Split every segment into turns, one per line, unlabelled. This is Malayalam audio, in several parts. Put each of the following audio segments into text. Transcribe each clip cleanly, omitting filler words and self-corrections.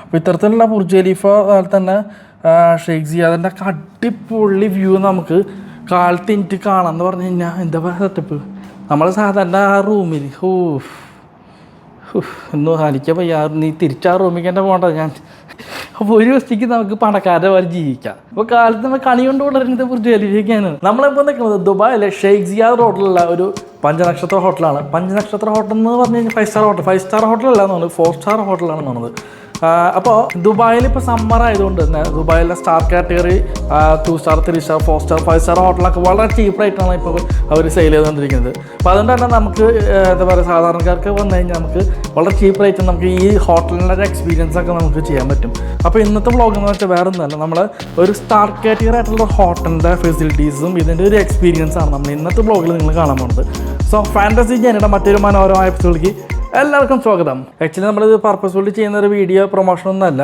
അപ്പോൾ ഇത്തരത്തിലുള്ള ബുർജ് ഖലീഫ അതുപോലെ തന്നെ ഷെയ്ഖ് സിയാദിൻ്റെ അടിപൊളി വ്യൂ നമുക്ക് കാലത്ത് എനിക്ക് കാണാമെന്ന് പറഞ്ഞു കഴിഞ്ഞാൽ എന്താ പറയുക സെറ്റപ്പ്. നമ്മൾ സാധാരണ ആ റൂമിൽ ഒന്നും ഹാലിക്കാൻ വയ്യ, നീ തിരിച്ചാ റൂമിൽ തന്നെ പോകണ്ട ഞാൻ. അപ്പോൾ ഒരു ദിവസത്തേക്ക് നമുക്ക് പണക്കാരുടെ വരെ ജീവിക്കാം. അപ്പോൾ കാലത്ത് നമ്മൾ കണി കൊണ്ട് കൊണ്ടുവരുന്നത് ബുർജ് ഖലീഫയ്ക്കാണ്. നമ്മളിപ്പോൾ നിൽക്കുന്നത് ദുബായിലെ ഷെയ്ഖ് സിയാദ് റോഡിലുള്ള ഒരു 5 നക്ഷത്ര ഹോട്ടലാണ്. 5 നക്ഷത്ര ഹോട്ടൽ എന്ന് പറഞ്ഞു കഴിഞ്ഞാൽ 5 സ്റ്റാർ ഹോട്ടൽ. 5 സ്റ്റാർ ഹോട്ടലല്ല എന്ന് തോന്നുന്നത്, 4 സ്റ്റാർ ഹോട്ടലാണെന്ന് തോന്നുന്നത്. അപ്പോൾ ദുബായിൽ ഇപ്പോൾ സമ്മർ ആയതുകൊണ്ട് തന്നെ ദുബായിലെ star category 2 star 3 star 4 star 5 star ഹോട്ടലൊക്കെ വളരെ ചീപ്പ് റേറ്റാണ് ഇപ്പോൾ അവർ സെയിൽ ചെയ്തുകൊണ്ടിരിക്കുന്നത്. അപ്പോൾ അതുകൊണ്ട് തന്നെ നമുക്ക് എന്താ പറയുക, സാധാരണക്കാർക്ക് വന്നു കഴിഞ്ഞാൽ നമുക്ക് വളരെ ചീപ്പ് റേറ്റ് നമുക്ക് ഈ ഹോട്ടലിൻ്റെ ഒരു എക്സ്പീരിയൻസ് ഒക്കെ നമുക്ക് ചെയ്യാൻ പറ്റും. അപ്പോൾ ഇന്നത്തെ വ്ളോഗ് എന്ന് വെച്ചാൽ വേറെ ഒന്നുമല്ല, നമ്മൾ ഒരു സ്റ്റാർ കാറ്റഗറി ആയിട്ടുള്ള ഹോട്ടലിൻ്റെ ഫെസിലിറ്റീസും ഇതിൻ്റെ ഒരു എക്സ്പീരിയൻസാണ് നമ്മൾ ഇന്നത്തെ വ്ളോഗിൽ നിങ്ങൾ കാണാൻ പോകുന്നത്. സോ ഫാൻറ്റസി ജേണിയുടെ മറ്റൊരു മനോഹരമായ എപ്പിസോഡിലേക്ക് എല്ലാവർക്കും സ്വാഗതം. ആക്ച്വലി നമ്മളിത് പർപ്പസ്ഫുള്ളി ചെയ്യുന്ന ഒരു വീഡിയോ പ്രൊമോഷനൊന്നുമല്ല.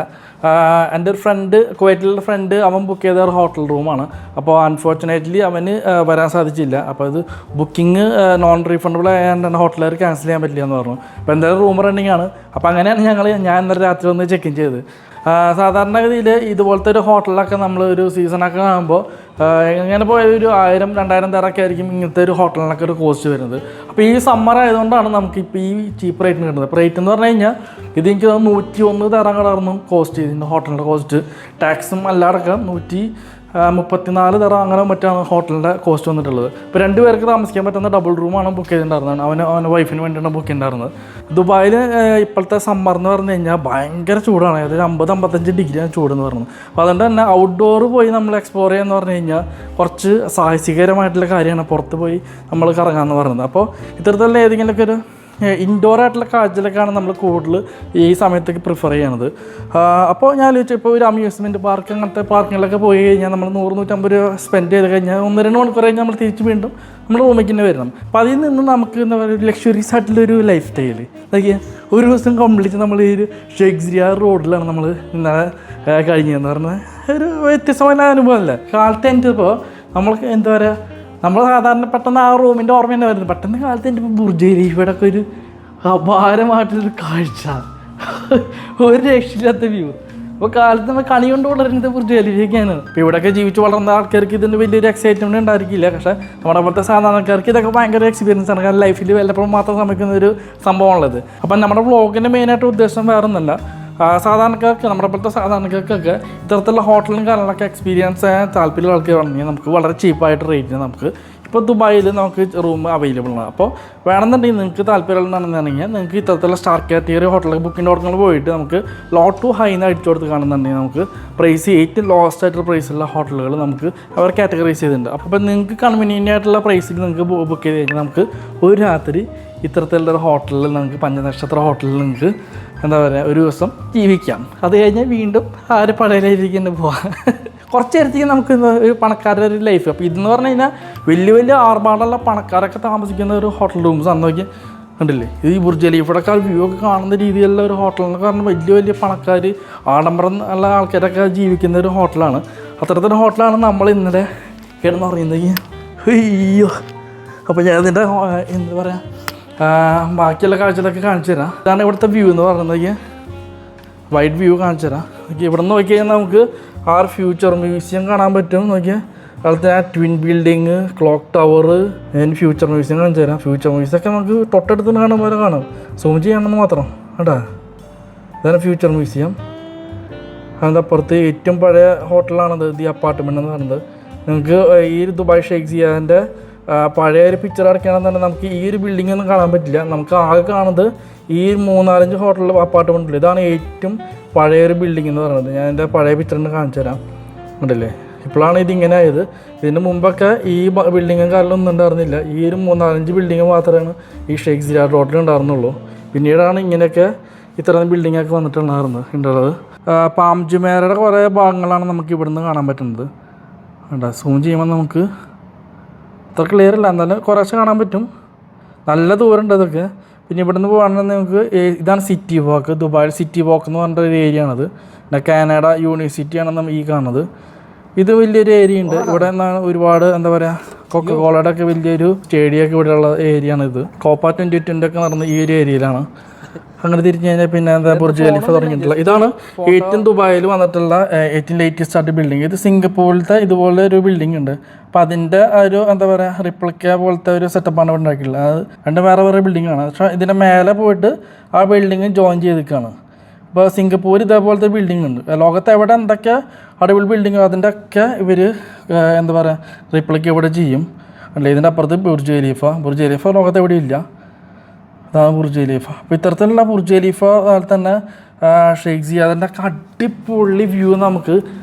എൻ്റെ ഒരു ഫ്രണ്ട്, കുവൈറ്റിലുള്ള ഫ്രണ്ട്, അവൻ ബുക്ക് ചെയ്ത ഒരു ഹോട്ടൽ റൂമാണ്. അപ്പോൾ അൺഫോർച്ചുനേറ്റ്ലി അവന് വരാൻ സാധിച്ചില്ല. അപ്പോൾ ഇത് ബുക്കിംഗ് നോൺ റീഫണ്ടബിൾ ആയതുകൊണ്ട് ഹോട്ടലുകാർ ക്യാൻസൽ ചെയ്യാൻ പറ്റില്ല എന്ന് പറഞ്ഞു. അപ്പോൾ എന്തായാലും റൂം റണ്ണിങ് ആണ്. അപ്പോൾ അങ്ങനെയാണ് ഞാൻ ഇന്നലെ രാത്രി വന്ന് ചെക്ക് ഇൻ ചെയ്തത്. സാധാരണഗതിയിൽ ഇതുപോലത്തെ ഒരു ഹോട്ടലിലൊക്കെ നമ്മൾ ഒരു സീസണൊക്കെ ആകുമ്പോൾ എങ്ങനെ പോയ ഒരു 1000-2000 തരമൊക്കെ ആയിരിക്കും ഇങ്ങനത്തെ ഒരു ഹോട്ടലിനൊക്കെ ഒരു കോസ്റ്റ് വരുന്നത്. അപ്പോൾ ഈ സമ്മർ ആയതുകൊണ്ടാണ് നമുക്കിപ്പോൾ ഈ ചീപ്പ് റേറ്റിന് കിട്ടുന്നത്. അപ്പോൾ റേറ്റ് എന്ന് പറഞ്ഞു കഴിഞ്ഞാൽ ഇത് എനിക്ക് 101 തരം കടന്നു കോസ്റ്റ് ചെയ്തിട്ടുണ്ട്. ഹോട്ടലിൻ്റെ കോസ്റ്റ് ടാക്സും അല്ലാടക്കം 134 തരം അങ്ങനെ മറ്റാണ് ഹോട്ടലിൻ്റെ കോസ്റ്റ് വന്നിട്ടുള്ളത്. ഇപ്പോൾ 2 പേർക്ക് താമസിക്കാൻ പറ്റുന്ന ഡബിൾ റൂമാണ് ബുക്ക് ചെയ്തിട്ടുണ്ടായിരുന്നത്. അവൻ്റെ വൈഫിന് വേണ്ടിയാണ് ബുക്ക് ചെയ്തിട്ടുണ്ടായിരുന്നത്. ദുബായിൽ ഇപ്പോഴത്തെ സമ്മർ എന്ന് പറഞ്ഞു കഴിഞ്ഞാൽ ഭയങ്കര ചൂടാണ്. ഏകദേശം 50-55 ഡിഗ്രിയാണ് ചൂടെന്ന് പറയുന്നത്. അപ്പോൾ അതുകൊണ്ട് തന്നെ ഔട്ട്ഡോർ പോയി നമ്മൾ എക്സ്പ്ലോർ ചെയ്യാന്ന് പറഞ്ഞു കഴിഞ്ഞാൽ കുറച്ച് സാഹസികരമായിട്ടുള്ള കാര്യമാണ് പുറത്ത് പോയി നമ്മൾ കറങ്ങാമെന്ന് പറയുന്നത്. അപ്പോൾ ഇത്തരത്തിലുള്ള ഏതെങ്കിലുമൊക്കെ ഒരു ഇൻഡോർ ആയിട്ടുള്ള കാഴ്ചകളൊക്കെയാണ് നമ്മൾ കൂടുതൽ ഈ സമയത്തേക്ക് പ്രിഫർ ചെയ്യണത്. അപ്പോൾ ഞാൻ ആലോചിച്ചു, ഇപ്പോൾ ഒരു അമ്യൂസ്മെൻറ്റ് പാർക്ക് അങ്ങനത്തെ പാർക്കിങ്ങിലൊക്കെ പോയി കഴിഞ്ഞാൽ നമ്മൾ 100-150 രൂപ സ്പെൻഡ് ചെയ്ത് കഴിഞ്ഞാൽ 1-2 മണിക്കൂർ കഴിഞ്ഞാൽ നമ്മൾ തിരിച്ച് വീണ്ടും നമ്മൾ റൂമിലേക്ക് തന്നെ വരണം. അപ്പോൾ അതിൽ നിന്ന് നമുക്ക് എന്താ പറയുക, ഒരു ലക്ഷറീസ് ആയിട്ടുള്ളൊരു ലൈഫ് സ്റ്റൈൽ അതൊക്കെ ഒരു ദിവസം കംപ്ലീറ്റ് നമ്മൾ ഈ ഒരു ഷെയ്ഖ് സിയാദ് റോഡിലാണ് നമ്മൾ ഇന്നലെ കഴിഞ്ഞതെന്ന് പറഞ്ഞാൽ ഒരു വ്യത്യസ്തമായ അനുഭവമല്ല. കാലത്ത് എനിക്കിപ്പോൾ നമ്മൾക്ക് എന്താ പറയുക, നമ്മൾ സാധാരണ പെട്ടെന്ന് ആ റൂമിൻ്റെ ഓർമ്മ തന്നെ വരുന്നത്. പെട്ടെന്ന് കാലത്ത് എൻ്റെ ബുർജ് ഖലീഫയുടെ ഒക്കെ ഒരു അപാരമായിട്ടുള്ളൊരു കാഴ്ച, ഒരു രക്ഷയില്ലാത്ത വ്യൂ. അപ്പോൾ കാലത്ത് നമ്മൾ കണി കൊണ്ട് വളരുന്നത് ബുർജ് ഖലീഫയൊക്കെയാണ്. ഇപ്പോൾ ഇവിടെയൊക്കെ ജീവിച്ച് വളർന്ന ആൾക്കാർക്ക് ഇതിൻ്റെ വലിയൊരു എക്സൈറ്റ്മെൻറ്റ് ഉണ്ടായിരിക്കില്ല. പക്ഷേ നമ്മുടെ പോലത്തെ സാധാരണക്കാർക്ക് ഇതൊക്കെ ഭയങ്കര എക്സ്പീരിയൻസ് ആണ്. കാരണം ലൈഫിൽ വല്ലപ്പോഴും മാത്രം സംഭവിക്കുന്ന ഒരു സംഭവമാണുള്ളത്. അപ്പം നമ്മുടെ വ്ളോഗിൻ്റെ മെയിനായിട്ട് ഉദ്ദേശം വേറെ ഒന്നല്ല, സാധാരണക്കാർക്ക്, നമ്മുടെ പോലത്തെ സാധാരണക്കാർക്കൊക്കെ ഇത്തരത്തിലുള്ള ഹോട്ടലും കാര്യങ്ങളൊക്കെ എക്സ്പീരിയൻസ് ചെയ്യാൻ താല്പര്യമുള്ള ആൾക്കാരാണെങ്കിൽ നമുക്ക് വളരെ ചീപ്പായിട്ട് റേറ്റിന് നമുക്ക് ഇപ്പോൾ ദുബായിൽ നമുക്ക് റൂം അവൈലബിൾ ആണ്. അപ്പോൾ വേണമെന്നുണ്ടെങ്കിൽ നിങ്ങൾക്ക് താല്പര്യമുള്ളതാണെന്നുണ്ടെങ്കിൽ നിങ്ങൾക്ക് ഇത്തരത്തിലുള്ള സ്റ്റാർ കാറ്റഗറി ഹോട്ടലിൽ ബുക്കിംഗ് ഹോട്ടലിൽ പോയിട്ട് നമുക്ക് ലോ ടു ഹൈ എന്ന് അടിച്ചു കൊടുത്ത് കാണുന്നുണ്ടെങ്കിൽ നമുക്ക് പ്രൈസ് ഏറ്റവും ലോവസ്റ്റ് ആയിട്ടുള്ള പ്രൈസുള്ള ഹോട്ടലുകൾ നമുക്ക് അവർ കാറ്റഗറൈസ് ചെയ്തിട്ടുണ്ട്. അപ്പോൾ നിങ്ങൾക്ക് കൺവീനിയൻ്റ് ആയിട്ടുള്ള പ്രൈസിൽ നിങ്ങൾക്ക് ബുക്ക് ചെയ്ത് കഴിഞ്ഞാൽ നമുക്ക് ഒരു രാത്രി ഇത്തരത്തിലുള്ള ഹോട്ടലിൽ നമുക്ക് 5 നക്ഷത്ര ഹോട്ടലിൽ നിങ്ങൾക്ക് എന്താ പറയുക ഒരു ദിവസം ജീവിക്കാം. അത് കഴിഞ്ഞാൽ വീണ്ടും ആ ഒരു പഴയയിലേക്ക് തന്നെ പോവാം. കുറച്ച് നേരത്തേക്ക് നമുക്ക് ഒരു പണക്കാരുടെ ഒരു ലൈഫ്. അപ്പോൾ ഇതെന്ന് പറഞ്ഞു കഴിഞ്ഞാൽ വലിയ ആർഭാടുള്ള പണക്കാരൊക്കെ താമസിക്കുന്ന ഒരു ഹോട്ടൽ റൂംസ് ആണ്. നോക്കിയാൽ കണ്ടില്ലേ, ഇത് ഈ ബുർജ് ഖലീഫയുടെ വ്യൂ ഒക്കെ കാണുന്ന രീതിയിലുള്ള ഒരു ഹോട്ടലെന്ന് പറഞ്ഞാൽ വലിയ പണക്കാർ, ആഡംബരം ഉള്ള ആൾക്കാരൊക്കെ ജീവിക്കുന്ന ഒരു ഹോട്ടലാണ്. അത്തരത്തിലുള്ള ഹോട്ടലാണ് നമ്മൾ ഇന്നലെ കിടന്ന് പറയുന്നത്. അയ്യോ, അപ്പോൾ ഞാൻ ഇതിൻ്റെ എന്താ പറയുക ബാക്കിയുള്ള കാഴ്ചകളൊക്കെ കാണിച്ചു തരാം. ഇതാണ് ഇവിടുത്തെ വ്യൂ എന്ന് പറയുന്നത്. വൈഡ് വ്യൂ കാണിച്ചു തരാം. ഇവിടെ നിന്ന് നോക്കി കഴിഞ്ഞാൽ നമുക്ക് ആ ഒരു ഫ്യൂച്ചർ മ്യൂസിയം കാണാൻ പറ്റും. നോക്കിയാൽ അതുപോലെ ആ twin building, clock tower, future museum കാണിച്ചു തരാം. ഫ്യൂച്ചർ മ്യൂസിയമൊക്കെ നമുക്ക് തൊട്ടടുത്ത് കാണാൻ പോലെ കാണാം, സൂം ചെയ്യണമെന്ന് മാത്രം കേട്ടോ. ഇതാണ് ഫ്യൂച്ചർ മ്യൂസിയം. അതിൻ്റെ അപ്പുറത്ത് ഏറ്റവും പഴയ ഹോട്ടലാണത്, ദി അപ്പാർട്ട്മെൻറ്റ് എന്ന് പറയുന്നത്. നിങ്ങൾക്ക് ഈ ദുബായ് ഷെയ്ഖ് സിയാദിൻ്റെ പഴയ ഒരു പിക്ചർ അടയ്ക്കുകയാണെന്നുണ്ടെങ്കിൽ നമുക്ക് ഈ ഒരു ബിൽഡിംഗ് ഒന്നും കാണാൻ പറ്റില്ല. നമുക്ക് ആകെ കാണുന്നത് ഈ 3-4 ഹോട്ടൽ അപ്പാർട്ട്മെൻറ്റിൽ. ഇതാണ് ഏറ്റവും പഴയൊരു ബിൽഡിംഗ് എന്ന് പറയുന്നത്. ഞാൻ എൻ്റെ പഴയ പിക്ചറിന് കാണിച്ചു തരാം. ഉണ്ടല്ലേ, ഇപ്പോഴാണ് ഇതിങ്ങനെ ആയത്. ഇതിന് മുമ്പൊക്കെ ഈ ബിൽഡിങ്ങും കാര്യങ്ങളൊന്നും ഉണ്ടായിരുന്നില്ല. ഈ ഒരു 3-4 ബിൽഡിങ് മാത്രമാണ് ഈ ഷെയ്ഖ് സിയാദ് റോഡിൽ ഉണ്ടായിരുന്നുള്ളൂ. പിന്നീടാണ് ഇങ്ങനെയൊക്കെ ഇത്തരം ബിൽഡിങ്ങൊക്കെ വന്നിട്ടുള്ളത്. പാം ജുമേറയുടെ കുറേ ഭാഗങ്ങളാണ് നമുക്ക് ഇവിടുന്ന് കാണാൻ പറ്റുന്നത്. കണ്ടോ, സൂം ചെയ്യുമ്പോൾ നമുക്ക് അത്ര ക്ലിയർ അല്ല, എന്നാലും കുറേശ്ശെ കാണാൻ പറ്റും. നല്ല ദൂരമുണ്ട് ഇതൊക്കെ. പിന്നെ ഇവിടെ നിന്ന് പോകുകയാണെങ്കിൽ നമുക്ക് ഇതാണ് സിറ്റി വാക്ക്. ദുബായ് സിറ്റി വാക്ക് എന്ന് പറഞ്ഞൊരു ഏരിയ ആണത്. പിന്നെ കാനഡ യൂണിവേഴ്സിറ്റിയാണ് നമ്മൾ ഈ കാണുന്നത്. ഇത് വലിയൊരു ഏരിയ ഉണ്ട്. ഇവിടെ നിന്നാണ് ഒരുപാട് എന്താ പറയുക, കൊക്കക്കോളയുടെ ഒക്കെ വലിയൊരു സ്റ്റേഡിയമൊക്കെ ഇവിടെയുള്ള ഏരിയ ആണ് ഇത്. കോപ്പ 2020 ഒക്കെ നടന്ന ഈ ഒരു ഏരിയയിലാണ്. അങ്ങനെ തിരിഞ്ഞ് കഴിഞ്ഞാൽ പിന്നെ എന്താ ബുർജ് ഖലീഫ തുടങ്ങിയിട്ടുള്ള ഇതാണ് ഏറ്റവും ദുബായിൽ വന്നിട്ടുള്ള ഏറ്റവും ലേറ്റസ്റ്റ് ആയിട്ട് ബിൽഡിംഗ്. ഇത് സിംഗപ്പൂരിലത്തെ ഇതുപോലെ ഒരു ബിൽഡിംഗ് ഉണ്ട്. അപ്പോൾ അതിൻ്റെ ഒരു എന്താ പറയുക റിപ്ലിക്ക പോലത്തെ ഒരു സെറ്റപ്പാണ് ഇവിടെ ഉണ്ടാക്കിയിട്ടുള്ളത്. അത് രണ്ട് വേറെ വേറെ ബിൽഡിംഗ് ആണ്. പക്ഷേ ഇതിൻ്റെ മേലെ പോയിട്ട് ആ ബിൽഡിംഗ് ജോയിൻ ചെയ്തിരിക്കുകയാണ്. ഇപ്പോൾ സിംഗപ്പൂർ ഇതേപോലത്തെ ബിൽഡിംഗ് ഉണ്ട്. ലോകത്ത് എവിടെ എന്തൊക്കെ അടിപൊളി ബിൽഡിംഗ് അതിൻ്റെ ഒക്കെ ഇവർ എന്താ പറയുക റിപ്ലിക്ക ഇവിടെ ചെയ്യും. അല്ലേ ഇതിൻ്റെ അപ്പുറത്ത് ബുർജ് ഖലീഫ ലോകത്ത് എവിടെ ഇല്ല. അതാണ് ബുർജ് ഖലീഫ. അപ്പോൾ ഇത്തരത്തിലുള്ള ബുർജ് ഖലീഫ അതുപോലെ തന്നെ ഷെയ്ഖ് സിയാദിൻ്റെ ഒക്കെ അടിപൊളി വ്യൂ നമുക്ക്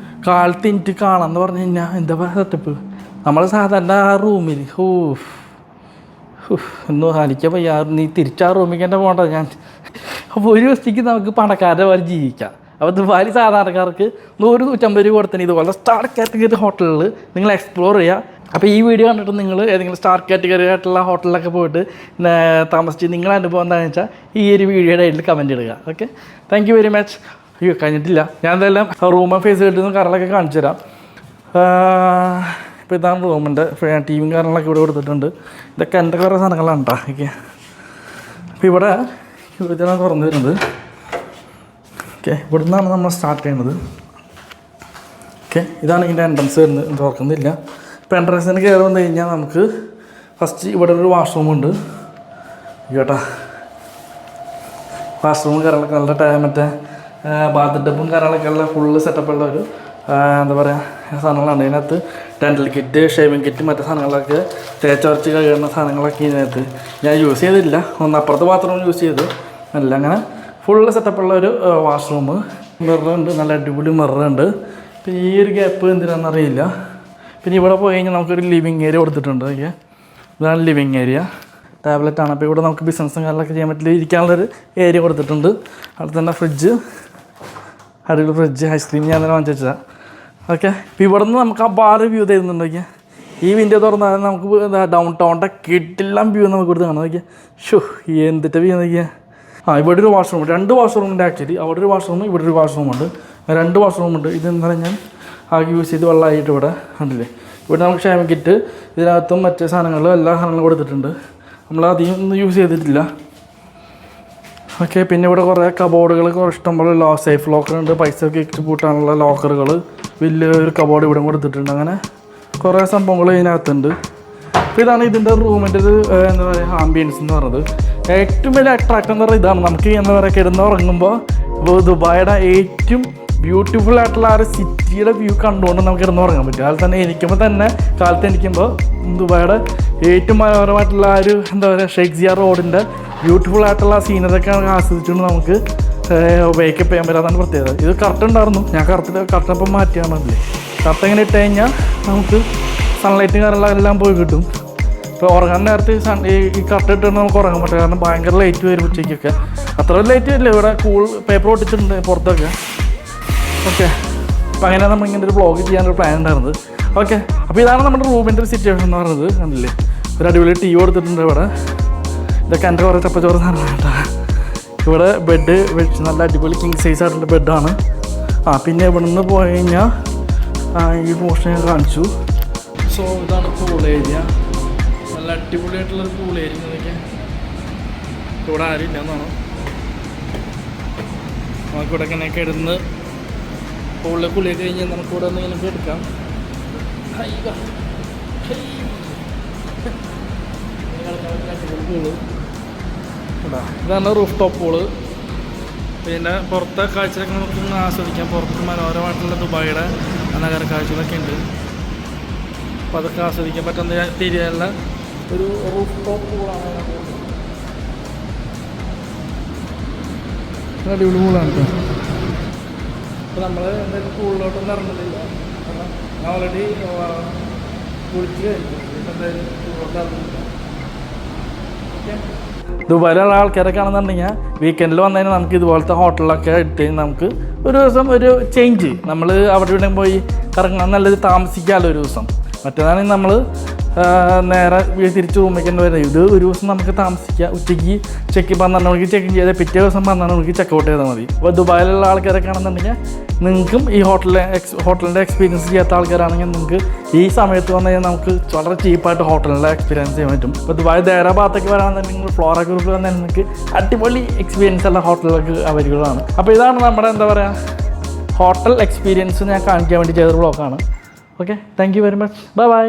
കാലത്ത് എനിക്ക് കാണാം എന്ന് പറഞ്ഞു കഴിഞ്ഞാൽ എന്താ പറയുക സെറ്റപ്പ്. നമ്മൾ സാധാരണ ആ റൂമിൽ ഒന്നും ഹാലിക്കാൻ വയ്യ. നീ തിരിച്ചാ റൂമിലേക്ക് തന്നെ പോകേണ്ടത് ഞാൻ. അപ്പോൾ ഒരു ദിവസത്തേക്ക് നമുക്ക് പണക്കാരുടെ പോലെ ജീവിക്കാം. അപ്പോൾ ദുബായിൽ സാധാരണക്കാർക്ക് 100-150 രൂപ കൊടുത്തന്നെ ഇതുപോലെ സ്റ്റാർ കാറ്റഗറി ഹോട്ടലുകൾ നിങ്ങൾ എക്സ്പ്ലോർ ചെയ്യുക. അപ്പോൾ ഈ വീഡിയോ കണ്ടിട്ട് നിങ്ങൾ ഏതെങ്കിലും സ്റ്റാർ കാറ്റഗറി ആയിട്ടുള്ള ഹോട്ടലിലൊക്കെ പോയിട്ട് താമസിച്ച് നിങ്ങളുടെ അനുഭവം എന്താണെന്ന് വെച്ചാൽ ഈ ഒരു വീഡിയോയുടെ ഇടയിൽ കമൻറ്റ് ഇടുക. Okay, thank you very much. അയ്യോ കഴിഞ്ഞിട്ടില്ല, ഞാൻ എന്തായാലും റൂമ ഫേസ് കിട്ടുന്ന കാര്യങ്ങളൊക്കെ കാണിച്ചു തരാം. ഇപ്പോൾ ഇതാണ് റൂമിൻ്റെ ടീവും കാര്യങ്ങളൊക്കെ ഇവിടെ കൊടുത്തിട്ടുണ്ട്. ഇതൊക്കെ എൻ്റെ കുറേ സാധനങ്ങളാണ് കേട്ടോ. ഓക്കെ, അപ്പോൾ ഇവിടുത്തെയാണ് തുറന്നു വരുന്നത്. ഓക്കെ, ഇവിടെ നിന്നാണ് നമ്മൾ സ്റ്റാർട്ട് ചെയ്യുന്നത്. ഓക്കെ, ഇതാണ് ഇതിൻ്റെ എൻട്രൻസ് വരുന്നത്. തുറക്കുന്നില്ല. ഇപ്പോൾ എൻട്രൻസിന് കയറി വന്നു കഴിഞ്ഞാൽ നമുക്ക് ഫസ്റ്റ് ഇവിടെ ഒരു വാഷ്റൂമുണ്ട് കേട്ടോ. വാഷ്റൂമും കാര്യങ്ങളൊക്കെ നല്ല മറ്റേ ബാത്ത് ടബും കാര്യങ്ങളൊക്കെ ഉള്ള ഫുള്ള് സെറ്റപ്പുള്ള ഒരു എന്താ പറയുക സാധനങ്ങളാണ്. ഇതിനകത്ത് ഡെൻ്റൽ കിറ്റ്, ഷേവിങ് കിറ്റ്, മറ്റു സാധനങ്ങളൊക്കെ തേച്ചൊരച്ച് കഴുകുന്ന സാധനങ്ങളൊക്കെ ഇതിനകത്ത് ഞാൻ യൂസ് ചെയ്തില്ല. അപ്പുറത്ത് ബാത്റൂം യൂസ് ചെയ്തു. അല്ല, അങ്ങനെ ഫുള്ള് സെറ്റപ്പുള്ള ഒരു വാഷ്റൂം. മിററുണ്ട്, നല്ല അടിപൊളി മിററുണ്ട്. പിന്നെ ഈ ഒരു ഗ്യാപ്പ് എന്തിനാണെന്നറിയില്ല. പിന്നെ ഇവിടെ പോയി കഴിഞ്ഞാൽ നമുക്കൊരു ലിവിങ് ഏരിയ കൊടുത്തിട്ടുണ്ട്. ഓക്കെ, ഇതാണ് ലിവിങ് ഏരിയ. ടാബ്ലറ്റാണ്. അപ്പോൾ ഇവിടെ നമുക്ക് ബിസിനസ്സും കാര്യങ്ങളൊക്കെ ചെയ്യാൻ പറ്റില്ല, ഇരിക്കാനുള്ളൊരു ഏരിയ കൊടുത്തിട്ടുണ്ട്. അവിടെ തന്നെ ഫ്രിഡ്ജ്, അടിപൊളി ഫ്രിഡ്ജ്, ഐസ്ക്രീം ഞാൻ തന്നെ വാങ്ങിച്ചു വെച്ചതാണ്. ഓക്കെ, ഇപ്പോൾ ഇവിടെ നിന്ന് നമുക്ക് ആ ബാർ വ്യൂ തരുന്നുണ്ട്. ഓക്കെ, ഈ വിൻഡോ തുറന്നാൽ നമുക്ക് ഡൗൺ ടൗണിൻ്റെ കിട്ടില്ലാം വ്യൂ നമുക്ക് കൊടുത്ത് കാണാം. ഓക്കെ, ഷോ എന്തിട്ട് വ്യൂ നോക്കിയാൽ. ഇവിടെ ഒരു വാഷ്റൂം, 2 വാഷ്റൂമുണ്ട് ആക്ച്വലി. അവിടെ ഒരു വാഷ്റൂം, ഇവിടെ ഒരു വാഷ്റൂമുണ്ട്. 2 വാഷ്റൂമുണ്ട്. ഇതെന്താ പറഞ്ഞാൽ ആകെ യൂസ് ചെയ്ത് വെള്ളമായിട്ട് ഇവിടെ കണ്ടില്ലേ. ഇവിടെ നമുക്ക് ഷേവിങ് കിറ്റ്, ഇതിനകത്തും മറ്റേ സാധനങ്ങളും എല്ലാ സാധനങ്ങളും കൊടുത്തിട്ടുണ്ട്. നമ്മൾ അധികം ഒന്നും യൂസ് ചെയ്തിട്ടില്ല. ഓക്കെ, പിന്നെ ഇവിടെ കുറേ കബോർഡുകൾ ഇഷ്ടംപോലെ സേഫ് ലോക്കറുണ്ട്. പൈസ ഒക്കെ ഇട്ട് പൂട്ടാനുള്ള ലോക്കറുകൾ, വലിയൊരു കബോർഡ് ഇവിടെ കൊടുത്തിട്ടുണ്ട്. അങ്ങനെ കുറേ സംഭവങ്ങൾ ഇതിനകത്തുണ്ട്. അപ്പോൾ ഇതാണ് ഇതിൻ്റെ റൂമിൻ്റെ ഒരു എന്താ പറയുക ആംബിയൻസ് എന്ന് പറയുന്നത്. ഏറ്റവും വലിയ അട്രാക്ഷൻ എന്ന് പറയുന്നത് ഇതാണ്. നമുക്ക് എന്താ പറയുക കിടന്നുറങ്ങുമ്പോൾ ദുബായിയുടെ ഏറ്റവും ബ്യൂട്ടിഫുൾ ആയിട്ടുള്ള ആ ഒരു സിറ്റിയുടെ വ്യൂ കണ്ടുകൊണ്ട് നമുക്ക് കിടന്നുറങ്ങാൻ പറ്റും. അതിൽ തന്നെ കാലത്ത് എണീക്കുമ്പോൾ ദുബായിയുടെ ഏറ്റവും മനോഹരമായിട്ടുള്ള ആ ഒരു എന്താ പറയുക ഷെയ്ഖ് സിയാദ് റോഡിൻ്റെ ബ്യൂട്ടിഫുൾ ആയിട്ടുള്ള സീനറൊക്കെ ആസ്വദിച്ചുകൊണ്ട് നമുക്ക് വേക്കപ്പ് ചെയ്യാൻ പറ്റാതാണ് പ്രത്യേകത. ഇത് കറക്റ്റ് ഉണ്ടായിരുന്നു. ഞാൻ കറക്റ്റിപ്പം മാറ്റിയാണല്ലേ. കറക്റ്റ് എങ്ങനെ ഇട്ട് കഴിഞ്ഞാൽ നമുക്ക് സൺലൈറ്റും കാര്യങ്ങളെല്ലാം പോയി കിട്ടും. ഇപ്പോൾ ഉറങ്ങാൻ നേരത്ത് ഈ കറക്റ്റ് ഇട്ടിട്ട് നമുക്ക് ഉറങ്ങാൻ പറ്റും. കാരണം ഭയങ്കര ലൈറ്റ് വരും ഉച്ചയ്ക്കൊക്കെ. അത്ര ലൈറ്റ് വരില്ല. ഇവിടെ പേപ്പർ ഒട്ടിച്ചിട്ടുണ്ട് പുറത്തൊക്കെ. ഓക്കെ, അപ്പോൾ അങ്ങനെ നമ്മൾ ഇങ്ങനെ ഒരു വ്ളോഗ് ചെയ്യാനൊരു പ്ലാൻ ഉണ്ടായിരുന്നത്. ഓക്കെ, അപ്പോൾ ഇതാണ് നമ്മുടെ റൂമിൻ്റെ ഒരു സിറ്റുവേഷൻ എന്ന് പറയുന്നത്. കണ്ടില്ലേ, ഒരു അടിപൊളി ടി വി കൊടുത്തിട്ടുണ്ട് ഇവിടെ. ഇതൊക്കെ എൻ്റെ കുറേ ചപ്പച്ചോറ് സാധനമാണ് കേട്ടോ. ഇവിടെ ബെഡ് വെച്ച് നല്ല അടിപൊളി കിങ് സൈസ് ആയിട്ടുള്ള ബെഡാണ്. പിന്നെ ഇവിടെ നിന്ന് പോയി കഴിഞ്ഞാൽ ഈ പോർഷൻ ഞാൻ കാണിച്ചു. സോ ഇതാണ് പൂൾ ഏരിയ. നല്ല അടിപൊളിയായിട്ടുള്ളൊരു പൂൾ ഏരിയ. ഇതൊക്കെ ഇവിടെ ആരും ഇല്ല എന്നാണ്. നമുക്കിവിടെ ഇങ്ങനെയൊക്കെ ഇടുന്ന് പൂളിലെ കുളിയൊക്കെ കഴിഞ്ഞാൽ നമുക്കിവിടെ ഒന്ന് ഇങ്ങനെയൊക്കെ എടുക്കാം. പൂള് ഇതാണ് റൂഫ് ടോപ്പ് പൂള്. പിന്നെ പുറത്തെ കാഴ്ചകളൊക്കെ നമുക്ക് ആസ്വദിക്കാം. പുറത്ത് മനോഹരമായിട്ടുള്ള ദുബായിയുടെ നഗര കാഴ്ചകളൊക്കെ ഉണ്ട്. അപ്പോൾ അതൊക്കെ ആസ്വദിക്കാൻ പറ്റുന്ന തിരിയുള്ള ഒരു റൂഫ് ടോപ്പ് പൂളാണ്. അടിപൊളി പൂളാണ് കേട്ടോ. അപ്പോൾ നമ്മൾ എന്തായാലും പൂളിലോട്ടൊന്നും ഇറങ്ങുന്നില്ല. കാരണം ഞാൻ ഓൾറെഡി കുളിച്ച് കഴിഞ്ഞു. എന്തായാലും പൂളിലോട്ട് ഇറങ്ങുന്നില്ല. ഓക്കെ, ദുബായിലുള്ള ആൾക്കാരൊക്കെ ആണെന്നുണ്ടെങ്കിൽ വീക്കെൻഡിൽ വന്നു കഴിഞ്ഞാൽ നമുക്ക് ഇതുപോലത്തെ ഹോട്ടലിലൊക്കെ എടുത്ത് കഴിഞ്ഞാൽ നമുക്ക് ഒരു ദിവസം ഒരു ചേഞ്ച്, നമ്മൾ അവിടെ ഇവിടെ പോയി കറങ്ങാൻ നല്ലത് താമസിക്കാമല്ലോ ഒരു ദിവസം. മറ്റേതാണെങ്കിൽ നമ്മൾ നേരെ തിരിച്ച് റൂമിലേക്ക് തന്നെ വരുന്നത്. ഇത് ഒരു ദിവസം നമുക്ക് താമസിക്കുക. ഉച്ചയ്ക്ക് 12 മണിക്ക് ചെക്ക് ഇൻ ചെയ്താൽ പിറ്റേ ദിവസം 12 മണിക്ക് ചെക്കൗട്ട് ചെയ്താൽ മതി. അപ്പോൾ ദുബായിലുള്ള ആൾക്കാരൊക്കെ ആണെന്നുണ്ടെങ്കിൽ നിങ്ങൾക്കും ഈ ഹോട്ടലിൻ്റെ എക്സ്പീരിയൻസ് ചെയ്യാത്ത ആൾക്കാരാണെങ്കിൽ നിങ്ങൾക്ക് ഈ സമയത്ത് വന്നു കഴിഞ്ഞാൽ നമുക്ക് വളരെ ചീപ്പായിട്ട് ഹോട്ടലിൻ്റെ എക്സ്പീരിയൻസ് ചെയ്യാൻ പറ്റും. ഇപ്പോൾ ദുബായ് ദേറ ഭാഗത്തേക്ക് വരാണെന്നുണ്ടെങ്കിൽ നിങ്ങൾ ഫ്ലോറ ഗ്രൂപ്പിൽ വന്നാൽ നിങ്ങൾക്ക് അടിപൊളി എക്സ്പീരിയൻസ് ഉള്ള ഹോട്ടലുകൾക്ക് അവൈലബിൾ ആണ്. അപ്പോൾ ഇതാണ് നമ്മുടെ എന്താ പറയുക ഹോട്ടൽ എക്സ്പീരിയൻസ് ഞാൻ കാണിക്കാൻ വേണ്ടി ചെയ്തൊരു വ്ളോഗാണ്. Okay, thank you very much. By.